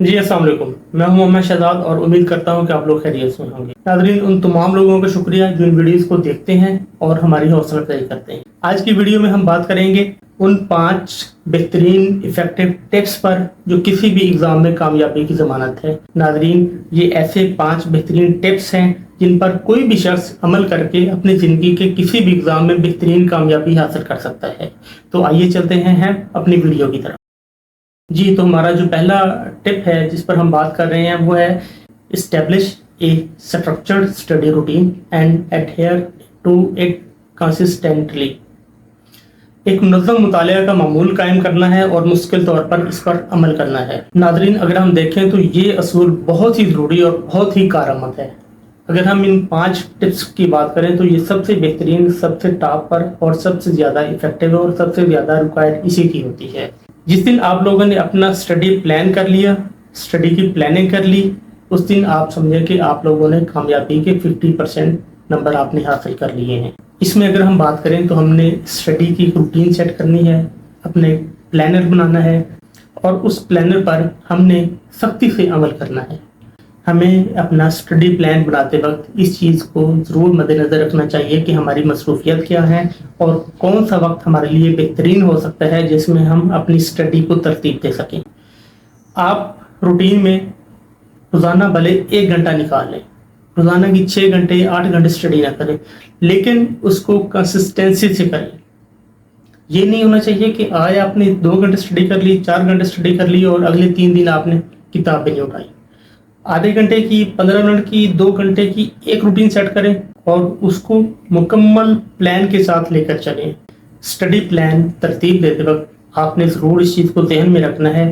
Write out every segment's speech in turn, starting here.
जी अस्सलाम वालेकुम, मैं हूं मोहम्मद शहजाद और उम्मीद करता हूं कि आप लोग खैरियत से होंगे। नाज़रीन, उन तमाम लोगों का शुक्रिया जो इन वीडियोस को देखते हैं और हमारी हौसला अफजाई करते हैं। आज की वीडियो में हम बात करेंगे उन 5 बेहतरीन इफेक्टिव टिप्स पर जो किसी भी एग्जाम में कामयाबी की जमानत है। नाज़रीन, ये ऐसे 5 बेहतरीन टिप्स हैं जिन पर कोई भी शख्स अमल करके अपनी ज़िंदगी के किसी भी एग्जाम में बेहतरीन कामयाबी हासिल कर सकता है। तो आइए चलते हैं अपनी वीडियो की तरफ। जी, तो हमारा जो पहला टिप है जिस पर हम बात कर रहे हैं वो है establish a structured study routine and adhere to it consistently. एक मुनज़्ज़म मुतालिया का मामूल कायम करना है और मुश्किल तौर पर इस पर अमल करना है। नाज़रीन, अगर हम देखें तो ये असूल बहुत ही ज़रूरी और बहुत ही कारआमद है। अगर हम इन 5 टिप्स की बात करें तो ये सबसे बेहतरीन, सबसे टॉप पर और सबसे ज़्यादा इफेक्टिव है और सबसे ज़्यादा रिक्वायर्ड इसी की होती है। जिस दिन आप लोगों ने अपना स्टडी प्लान कर लिया, स्टडी की प्लानिंग कर ली, उस दिन आप समझें कि आप लोगों ने कामयाबी के 50% नंबर आपने हासिल कर लिए हैं। इसमें अगर हम बात करें तो हमने स्टडी की रूटीन सेट करनी है, अपने प्लानर बनाना है और उस प्लानर पर हमने सख्ती से अमल करना है। हमें अपना स्टडी प्लान बनाते वक्त इस चीज़ को ज़रूर मद्देनज़र रखना चाहिए कि हमारी मसरूफियत क्या है और कौन सा वक्त हमारे लिए बेहतरीन हो सकता है जिसमें हम अपनी स्टडी को तरतीब दे सकें। आप रूटीन में रोज़ाना भले 1 घंटा निकाल लें, रोज़ाना की 6 घंटे 8 घंटे स्टडी ना करें, लेकिन उसको कंसिस्टेंसी से करें। ये नहीं होना चाहिए कि आज आपने 2 घंटे स्टडी कर ली, 4 घंटे स्टडी कर ली और अगले 3 दिन आपने किताब भी नहीं उठाई। आधे घंटे की, 15 मिनट की, 2 घंटे की एक रूटीन सेट करें और उसको मुकम्मल प्लान के साथ लेकर चलें। स्टडी प्लान तरतीब देते वक्त आपने ज़रूर इस चीज़ को ज़हन में रखना है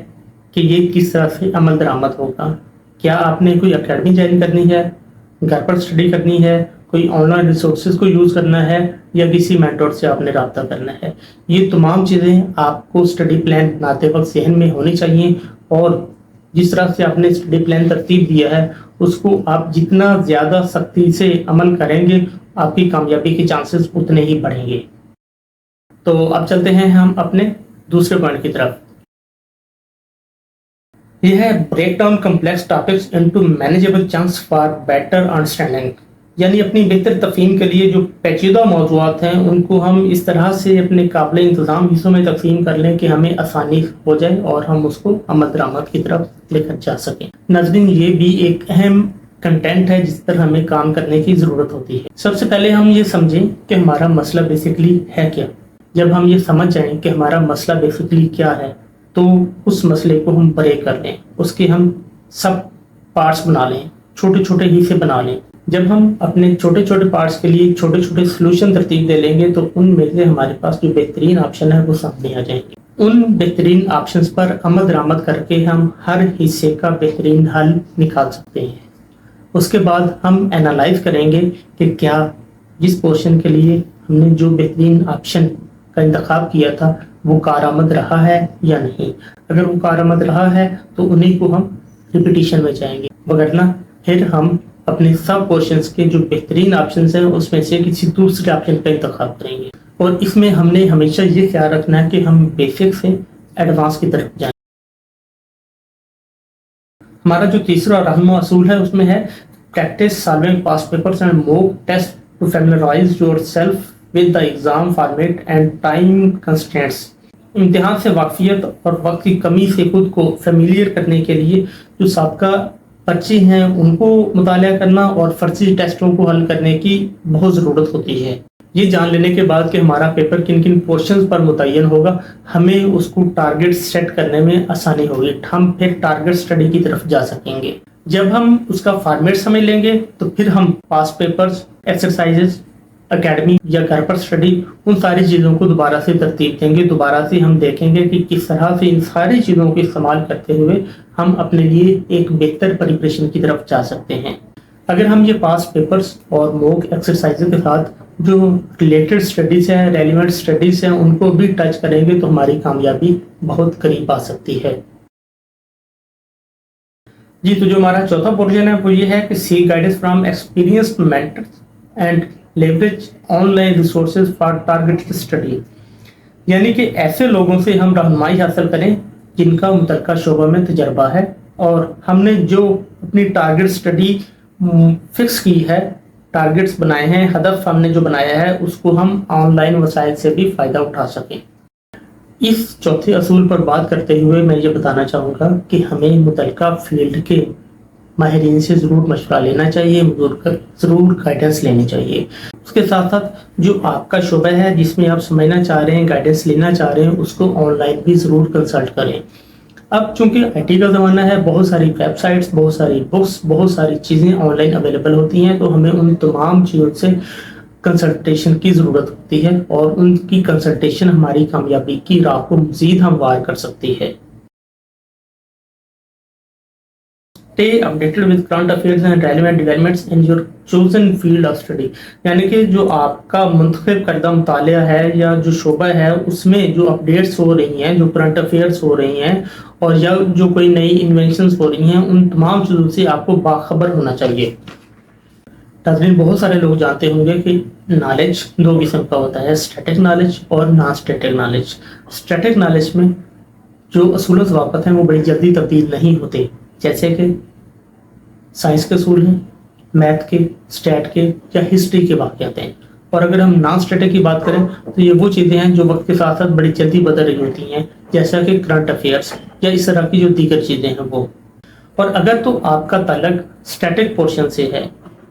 कि ये किस तरह से अमल दरामद होगा। क्या आपने कोई अकेडमी ज्वाइन करनी है, घर पर स्टडी करनी है, कोई ऑनलाइन रिसोर्सेज को यूज़ करना है या किसी मेंटर से आपने रब्ता करना है। ये तमाम चीज़ें आपको स्टडी प्लान बनाते वक्त ज़हन में होनी चाहिए और जिस तरह से आपने स्टडी प्लान तरतीब दिया है उसको आप जितना ज़्यादा सख्ती से अमल करेंगे आपकी कामयाबी के चांसेस उतने ही बढ़ेंगे। तो अब चलते हैं हम अपने दूसरे पॉइंट की तरफ। यह है break down complex topics into manageable chunks for better understanding. यानी अपनी बेहतर तफहीम के लिए जो पेचीदा मौज़ूआत हैं उनको हम इस तरह से अपने काबिल इंतज़ाम हिस्सों में तकसीम कर लें कि हमें आसानी हो जाए और हम उसको अमल दरामद की तरफ लेकर जा सकें। नाज़रीन, ये भी एक अहम कंटेंट है जिस पर हमें काम करने की ज़रूरत होती है। सबसे पहले हम ये समझें कि हमारा मसला बेसिकली है क्या। जब हम ये समझ जाएं कि हमारा मसला बेसिकली क्या है तो उस मसले को हम ब्रेक कर लें, उसके हम सब पार्ट्स बना लें, छोटे छोटे हिस्से बना लें। जब हम अपने छोटे छोटे पार्ट्स के लिए छोटे छोटे सोल्यूशन तरतीब दे लेंगे तो उनमें से हमारे पास जो बेहतरीन ऑप्शन है वो सामने आ जाएंगे। उन बेहतरीन ऑप्शंस पर अमल दरामद करके हम हर हिस्से का बेहतरीन हल निकाल सकते हैं। उसके बाद हम एनालाइज करेंगे कि क्या जिस पोर्शन के लिए हमने जो बेहतरीन ऑप्शन का इंतखाब किया था वो कारआमद रहा है या नहीं। अगर वो कारआमद रहा है तो उन्हीं को हम रिपीटिशन में जाएंगे, वगरना फिर हम अपने सब पोर्शंस के जो बेहतरीन ऑप्शंस हैं उसमें से किसी दूसरे ऑप्शन का इंतखाब करेंगे। और इसमें हमने हमेशा ये ख्याल रखना है कि हम बेसिक से एडवांस की तरफ जाएं। हमारा जो तीसरा रहनुमा असूल है उसमें है practice solving past papers and mock test to familiarise yourself with the exam format and time constraints. इम्तिहान से वाकफियत और वक्त की कमी से खुद को फेमिलियर करने के लिए जो साबका पर्चे हैं उनको मुतालिया करना और फर्जी टेस्टों को हल करने की बहुत ज़रूरत होती है। ये जान लेने के बाद कि हमारा पेपर किन किन पोर्शंस पर मुतय्यन होगा, हमें उसको टारगेट सेट करने में आसानी होगी। हम फिर टारगेट स्टडी की तरफ जा सकेंगे। जब हम उसका फॉर्मेट समझ लेंगे तो फिर हम पास्ट पेपर्स, एक्सरसाइजेस, एकेडमी या घर पर स्टडी, उन सारी चीज़ों को दोबारा से तरतीब देंगे। दोबारा से हम देखेंगे कि किस तरह से इन सारी चीज़ों को इस्तेमाल करते हुए हम अपने लिए एक बेहतर प्रिपरेशन की तरफ जा सकते हैं। अगर हम ये पास्ट पेपर्स और मॉक एक्सरसाइज के साथ जो रिलेटेड स्टडीज़ हैं, रेलिवेंट स्टडीज़ हैं, उनको भी टच करेंगे तो हमारी कामयाबी बहुत करीब आ सकती है। जी, तो जो हमारा चौथा पोर्शन है वो ये है कि seek guidance from experienced mentors and leverage online resources for targeted study. यानी कि ऐसे लोगों से हम रहनुमाई हासिल करें जिनका मुतल्लिका शोबा में तजर्बा है اور ہم نے جو اپنی ٹارگٹ اسٹڈی فکس کی ہے، ٹارگٹس بنائے ہیں، ہدف ہم نے جو بنایا ہے، اس کو ہم آن لائن وسائل سے بھی فائدہ اٹھا سکیں۔ اس چوتھے اصول پر بات کرتے ہوئے میں یہ بتانا چاہوں گا کہ ہمیں متعلقہ فیلڈ کے ماہرین سے ضرور مشورہ لینا چاہیے، ضرور گائیڈنس لینی چاہیے۔ اس کے ساتھ ساتھ جو آپ کا شعبہ ہے جس میں آپ سمجھنا چاہ رہے ہیں، گائیڈنس لینا چاہ رہے ہیں، اس کو آن لائن بھی ضرور کنسلٹ کریں۔ اب چونکہ آئی ٹی کا زمانہ ہے، بہت ساری ویب سائٹس، بہت ساری بکس، بہت ساری چیزیں آن لائن اویلیبل ہوتی ہیں، تو ہمیں ان تمام چیزوں سے کنسلٹیشن کی ضرورت ہوتی ہے، اور ان کی کنسلٹیشن ہماری کامیابی کی راہ کو مزید ہموار کر سکتی ہے۔ Stay updated with current affairs and relevant developments in your chosen field of study، یعنی کہ جو آپ کا منتخب کردہ مطالعہ ہے یا جو شعبہ ہے اس میں جو اپڈیٹس ہو رہی ہیں، جو کرنٹ افیئرس ہو رہی ہیں، اور یا جو کوئی نئی انوینشنز ہو رہی ہیں، ان تمام چیزوں سے آپ کو باخبر ہونا چاہیے۔ ناظرین، بہت سارے لوگ جانتے ہوں گے کہ نالج دو قسم کا ہوتا ہے، اسٹیٹک نالج اور non static knowledge. Static knowledge میں جو اصول و ضوابط ہیں وہ بڑی جلدی تبدیل نہیں ہوتے، جیسے کہ سائنس کے اصول ہیں، میتھ کے، اسٹیٹ کے یا ہسٹری کے واقعات ہیں۔ اور اگر ہم نان اسٹیٹک کی بات کریں تو یہ وہ چیزیں ہیں جو وقت کے ساتھ ساتھ بڑی جلدی بدل رہی ہوتی ہیں، جیسا کہ کرنٹ افیئرس یا اس طرح کی جو دیگر چیزیں ہیں وہ۔ اور اگر تو آپ کا تعلق اسٹیٹک پورشن سے ہے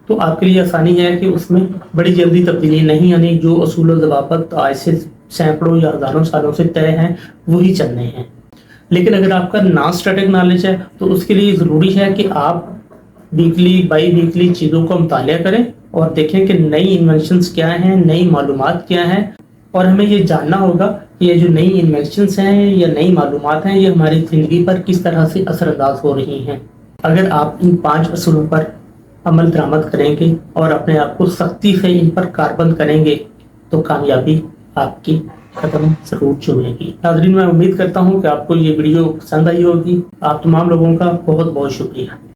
تو آپ کے لیے آسانی ہے کہ اس میں بڑی جلدی تبدیلی نہیں آنی، جو اصول و ضوابط آج سے سینکڑوں یا ہزاروں سالوں سے طے ہیں وہی چلنے ہیں۔ لیکن اگر آپ کا نان اسٹیٹک نالج ہے تو اس کے لیے ضروری ہے کہ آپ ویکلی بائی ویکلی چیزوں کا مطالعہ کریں اور دیکھیں کہ نئی انوینشنز کیا ہیں، نئی معلومات کیا ہیں، اور ہمیں یہ جاننا ہوگا کہ یہ جو نئی انوینشنز ہیں یا نئی معلومات ہیں یہ ہماری زندگی پر کس طرح سے اثر انداز ہو رہی ہیں۔ اگر آپ ان 5 اصولوں پر عمل درآمد کریں گے اور اپنے آپ کو سختی سے ان پر کاربند کریں گے تو کامیابی آپ کی قدم ضرور چومے گی۔ ناظرین، میں امید کرتا ہوں کہ آپ کو یہ ویڈیو پسند آئی ہوگی۔ آپ تمام لوگوں کا بہت بہت شکریہ۔